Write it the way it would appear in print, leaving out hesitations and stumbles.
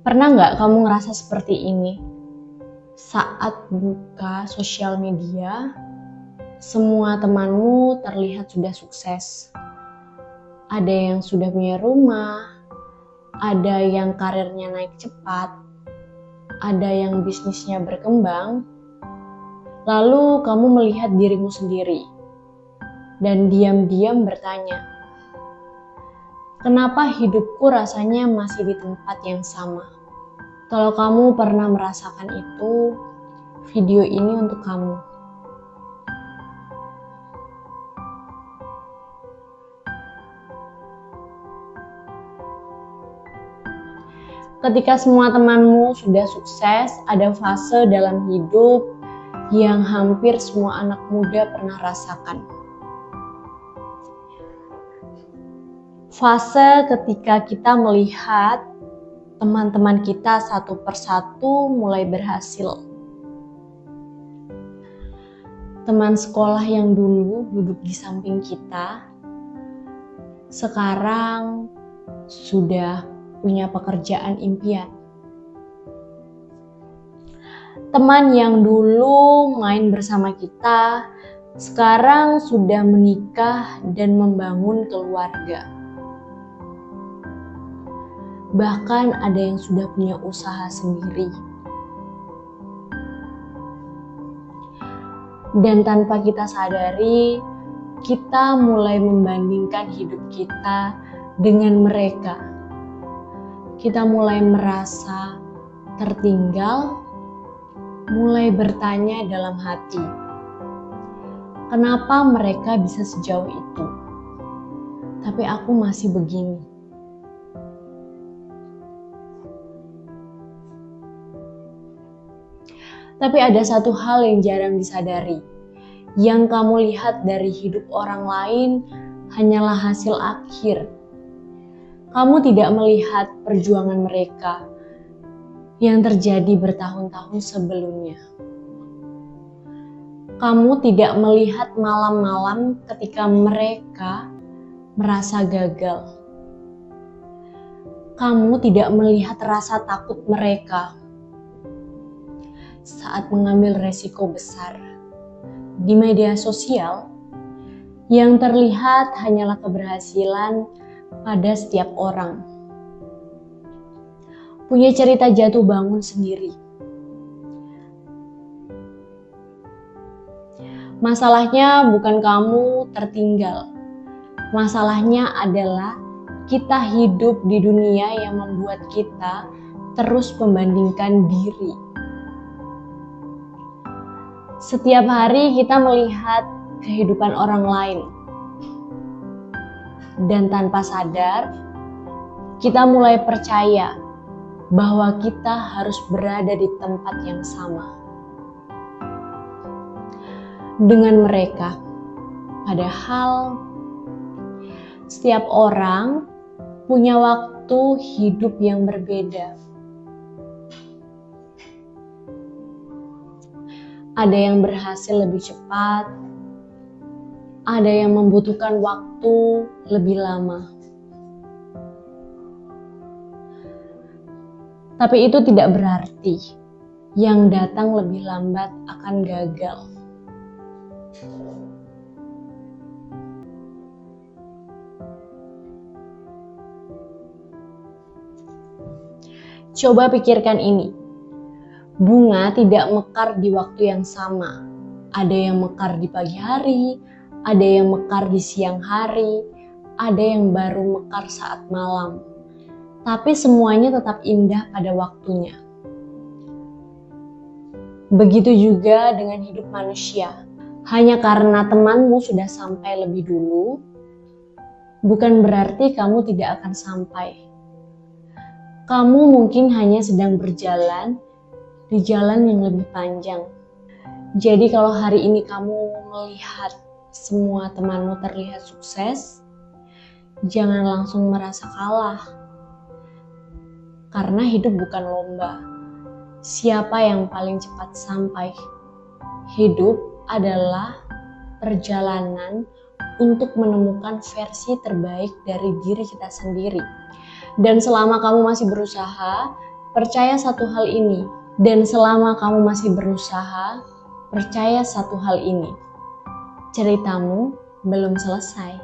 Pernah nggak kamu ngerasa seperti ini? Saat buka sosial media, semua temanmu terlihat sudah sukses. Ada yang sudah punya rumah, ada yang karirnya naik cepat, ada yang bisnisnya berkembang. Lalu kamu melihat dirimu sendiri dan diam-diam bertanya, kenapa hidupku rasanya masih di tempat yang sama? Kalau kamu pernah merasakan itu, video ini untuk kamu. Ketika semua temanmu sudah sukses, ada fase dalam hidup yang hampir semua anak muda pernah rasakan. Fase ketika kita melihat teman-teman kita satu persatu mulai berhasil. Teman sekolah yang dulu duduk di samping kita, sekarang sudah punya pekerjaan impian. Teman yang dulu main bersama kita, sekarang sudah menikah dan membangun keluarga. Bahkan ada yang sudah punya usaha sendiri. Dan tanpa kita sadari, kita mulai membandingkan hidup kita dengan mereka. Kita mulai merasa tertinggal, mulai bertanya dalam hati, kenapa mereka bisa sejauh itu? Tapi aku masih begini. Tapi ada satu hal yang jarang disadari. Yang kamu lihat dari hidup orang lain hanyalah hasil akhir. Kamu tidak melihat perjuangan mereka yang terjadi bertahun-tahun sebelumnya. Kamu tidak melihat malam-malam ketika mereka merasa gagal. Kamu tidak melihat rasa takut mereka saat mengambil resiko besar. Di media sosial, yang terlihat hanyalah keberhasilan pada setiap orang. Punya cerita jatuh bangun sendiri. Masalahnya bukan kamu tertinggal. Masalahnya adalah kita hidup di dunia yang membuat kita terus membandingkan diri. Setiap hari kita melihat kehidupan orang lain. Dan tanpa sadar, kita mulai percaya bahwa kita harus berada di tempat yang sama dengan mereka. Padahal setiap orang punya waktu hidup yang berbeda. Ada yang berhasil lebih cepat, ada yang membutuhkan waktu lebih lama. Tapi itu tidak berarti yang datang lebih lambat akan gagal. Coba pikirkan ini. Bunga tidak mekar di waktu yang sama. Ada yang mekar di pagi hari, ada yang mekar di siang hari, ada yang baru mekar saat malam. Tapi semuanya tetap indah pada waktunya. Begitu juga dengan hidup manusia. Hanya karena temanmu sudah sampai lebih dulu, bukan berarti kamu tidak akan sampai. Kamu mungkin hanya sedang berjalan di jalan yang lebih panjang. Jadi kalau hari ini kamu melihat semua temanmu terlihat sukses, jangan langsung merasa kalah. Karena hidup bukan lomba. Siapa yang paling cepat sampai? Hidup adalah perjalanan untuk menemukan versi terbaik dari diri kita sendiri. Dan selama kamu masih berusaha, Percaya satu hal ini, dan selama kamu masih berusaha, percaya satu hal ini. Ceritamu belum selesai.